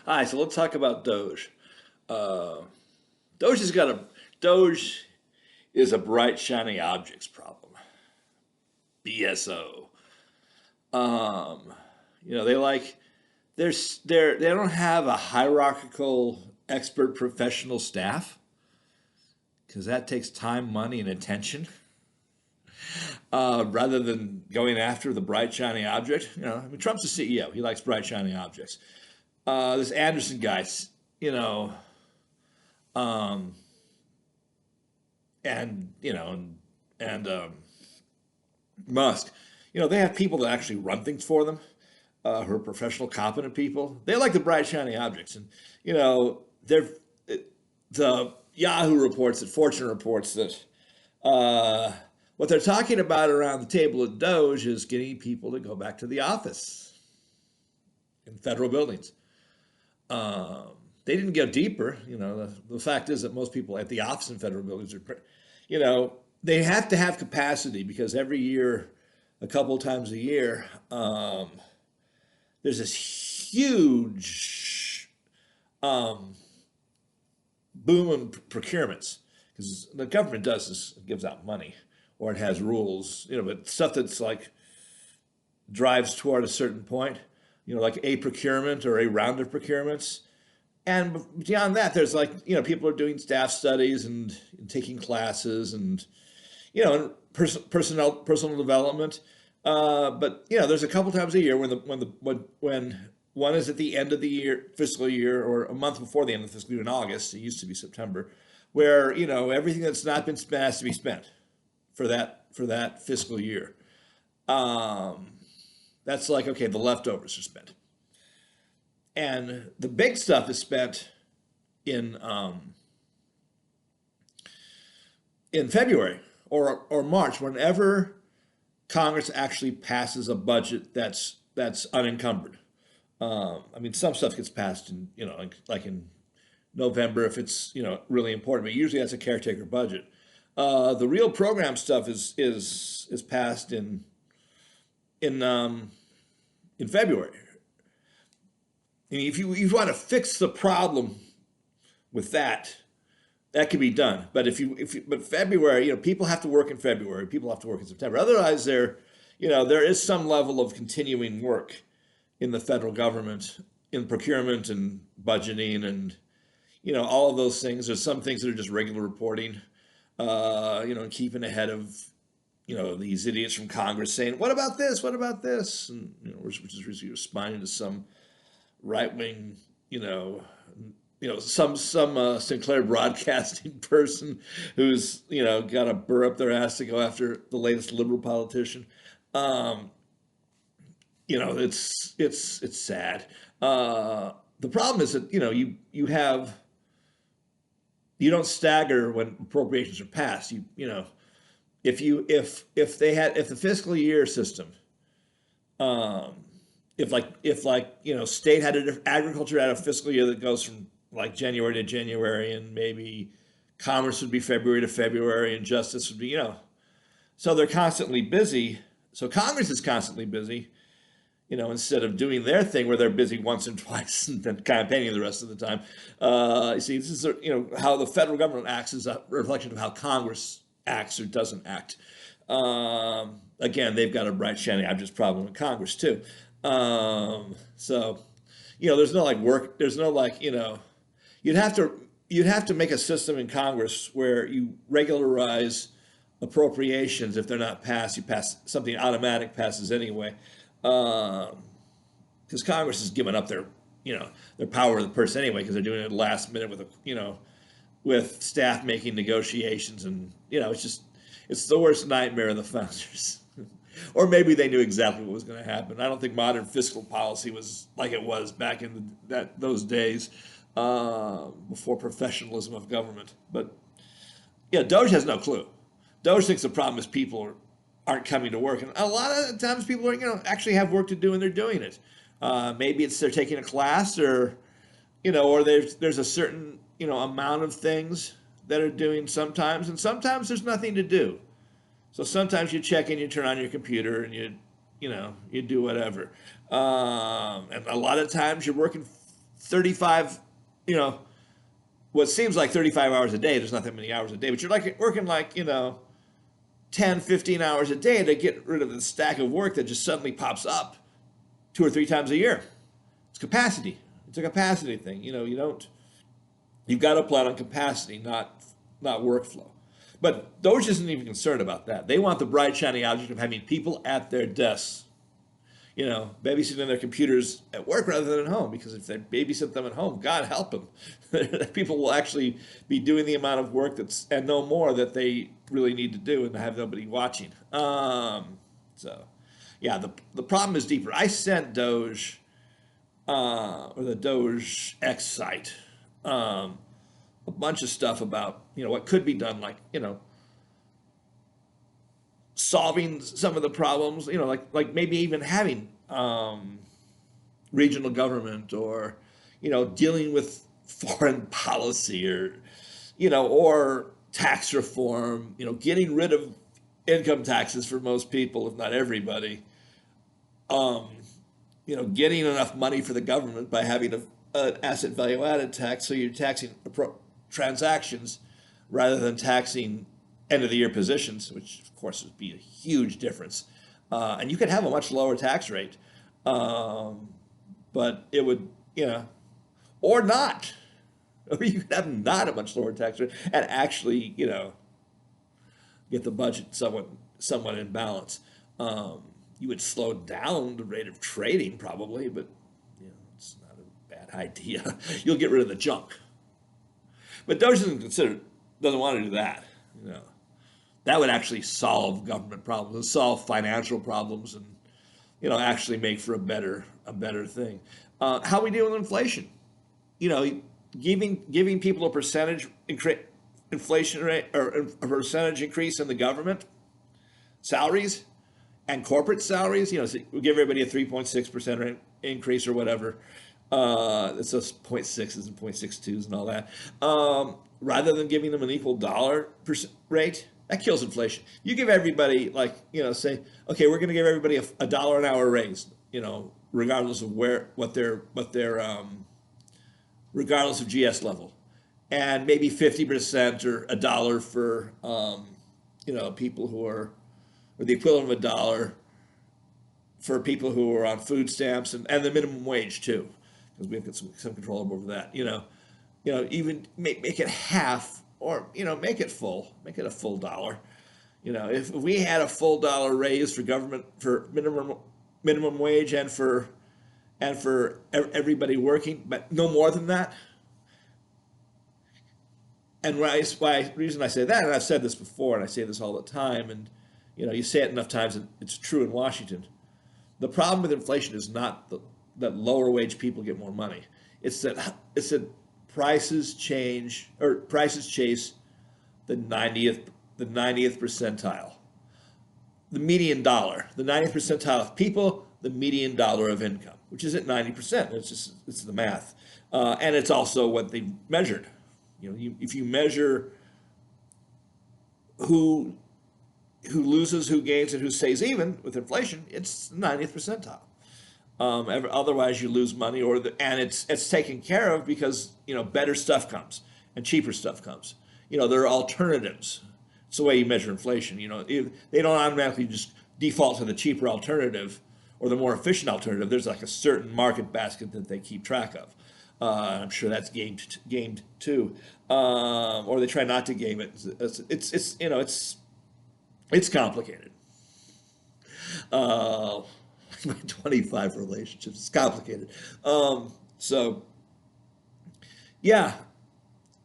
Hi, so let's talk about Doge. Uh, Doge has got a Doge is a bright shiny objects problem. BSO. Um, they like they don't have a hierarchical expert professional staff because that takes time, money, and attention. Rather than going after the bright shiny object, I mean, Trump's the CEO. He likes bright shiny objects. This Anderson guy, you know, um, and Musk, they have people that actually run things for them, who are professional, competent people. They like the bright, shiny objects, and they're the Yahoo reports that Fortune reports that what they're talking about around the table at Doge is getting people to go back to the office in federal buildings. Um, they didn't go deeper. The fact is that most people at the office in federal buildings are, they have to have capacity because every year, a couple of times a year, there's this huge um, boom in procurements because the government does this, it gives out money or it has rules, but stuff that's like drives toward a certain point, like a procurement or a round of procurements. And beyond that, there's like, people are doing staff studies and taking classes and personal development. But there's a couple times a year when one is at the end of the year, fiscal year, or a month before the end of the fiscal year in August. It used to be September, where everything that's not been spent has to be spent for that fiscal year. Um, that's like okay, the leftovers are spent, and the big stuff is spent in in February or March, whenever Congress actually passes a budget that's unencumbered. I mean, some stuff gets passed in like in November if it's really important, but usually that's a caretaker budget. The real program stuff is passed in in February. I mean, if you want to fix the problem with that can be done. But but February, people have to work in February. People have to work in September. Otherwise, there is some level of continuing work in the federal government in procurement and budgeting and all of those things. There's some things that are just regular reporting, and keeping ahead of these idiots from Congress saying, "What about this? What about this?" And which is responding to some right wing, some Sinclair broadcasting person who's got a burr up their ass to go after the latest liberal politician. Um, it's sad. The problem is that you don't stagger when appropriations are passed. If the fiscal year system, um, if state had agriculture had a fiscal year that goes from like January to January, and maybe commerce would be February to February, and justice would be so they're constantly busy. So Congress is constantly busy, instead of doing their thing where they're busy once and twice and then campaigning the rest of the time. You see, this is how the federal government acts is a reflection of how Congress acts or doesn't act. Again, they've got a bright shiny objects problem in Congress too. So, there's no like work. There's no like you'd have to you'd have to make a system in Congress where you regularize appropriations if they're not passed. You pass something automatic passes anyway, because Congress has given up their power of the purse anyway because they're doing it last minute with with staff making negotiations and it's the worst nightmare of the founders. Or maybe they knew exactly what was going to happen. I don't think modern fiscal policy was like it was back in those days before professionalism of government. But yeah, Doge has no clue. Doge thinks the problem is people aren't coming to work, and a lot of times people are actually have work to do and they're doing it. Maybe it's they're taking a class, or there's a certain amount of things that are doing sometimes, and sometimes there's nothing to do. So sometimes you check in, you turn on your computer, and you do whatever. And a lot of times you're working 35, you know, what seems like 35 hours a day. There's not that many hours a day, but you're like working like, 10, 15 hours a day to get rid of the stack of work that just suddenly pops up 2 or 3 times a year. It's capacity. It's a capacity thing. You've got to plan on capacity, not workflow. But DOGE isn't even concerned about that. They want the bright, shiny object of having people at their desks, babysitting their computers at work rather than at home, because if they babysit them at home, God help them. People will actually be doing the amount of work and no more that they really need to do and have nobody watching. So, yeah, the problem is deeper. I sent DOGE, or the DOGE X site, a bunch of stuff about, what could be done, like, solving some of the problems, like maybe even having regional government, or, dealing with foreign policy, or tax reform, getting rid of income taxes for most people, if not everybody, getting enough money for the government by having an asset value added tax, so you're taxing transactions rather than taxing end of the year positions, which of course would be a huge difference. And you could have a much lower tax rate, but it would, or not, or you could have not a much lower tax rate and actually, get the budget somewhat in balance. You would slow down the rate of trading probably, but it's not a bad idea. You'll get rid of the junk. But DOGE doesn't want to do that. That would actually solve government problems, and solve financial problems, and actually make for a better thing. How we deal with inflation? Giving people a percentage inflation rate, or a percentage increase in the government salaries and corporate salaries. So we give everybody a 3.6% increase or whatever. It's those 0.6s and 0.62s and all that. Rather than giving them an equal dollar rate, that kills inflation. You give everybody, say, okay, we're going to give everybody a dollar an hour raise, regardless of regardless of GS level, and maybe 50% or a dollar for, people who are, or the equivalent of a dollar for people who are on food stamps, and the minimum wage too, because we've got some control over that. Even make it half, or make it full, make it a full dollar. If we had a full dollar raise for government, for minimum wage, and for everybody working, but no more than that. And why reason I say that, and I've said this before, and I say this all the time, and you say it enough times, and it's true in Washington. The problem with inflation is not that lower wage people get more money. It's that prices chase the 90th percentile, the median dollar, the 90th percentile of people, the median dollar of income, which isn't 90%. It's the math, and it's also what they measured. If you measure who loses, who gains, and who stays even with inflation, it's 90th percentile. Otherwise, you lose money, and it's taken care of because better stuff comes and cheaper stuff comes. There are alternatives. It's the way you measure inflation. They don't automatically just default to the cheaper alternative or the more efficient alternative. There's like a certain market basket that they keep track of. I'm sure that's gamed too, or they try not to game it. It's complicated. My 25 relationships, it's complicated. So yeah,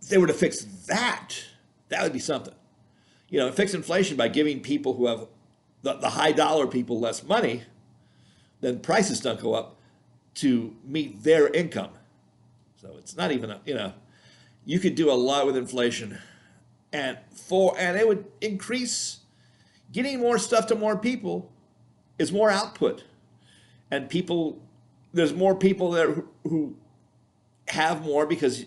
if they were to fix that would be something. Fix inflation by giving people who have the high dollar people less money, then prices don't go up to meet their income. So it's not even you could do a lot with inflation, and it would increase. Getting more stuff to more people is more output, and there's more people there who have more because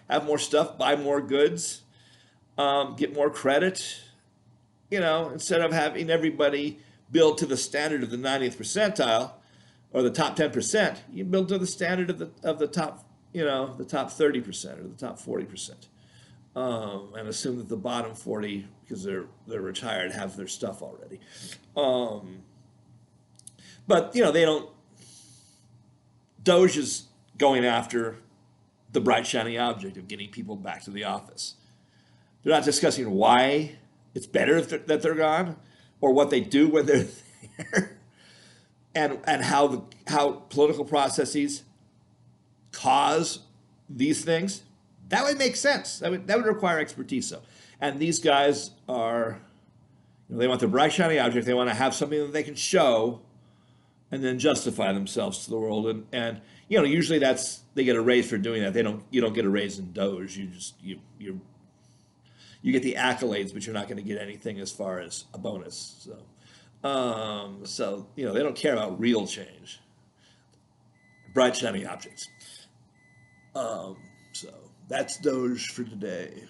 have more stuff, buy more goods, get more credit. Instead of having everybody build to the standard of the 90th percentile or the top 10%, you build to the standard of the top you know, the top 30% or the top 40%, and assume that the bottom 40, because they're retired, have their stuff already. Um, but you know, they don't. DOGE is going after the bright shiny object of getting people back to the office. They're not discussing why it's better if that they're gone, or what they do when they're there, and how political processes cause these things. That would make sense. That would require expertise, though. And these guys are, you know, they want the bright shiny object. They want to have something that they can show, and then justify themselves to the world. And you know, usually that's they get a raise for doing that. You don't get a raise in DOGE. You get the accolades, but you're not going to get anything as far as a bonus. So you know, they don't care about real change. Bright shiny objects. So that's DOGE for today.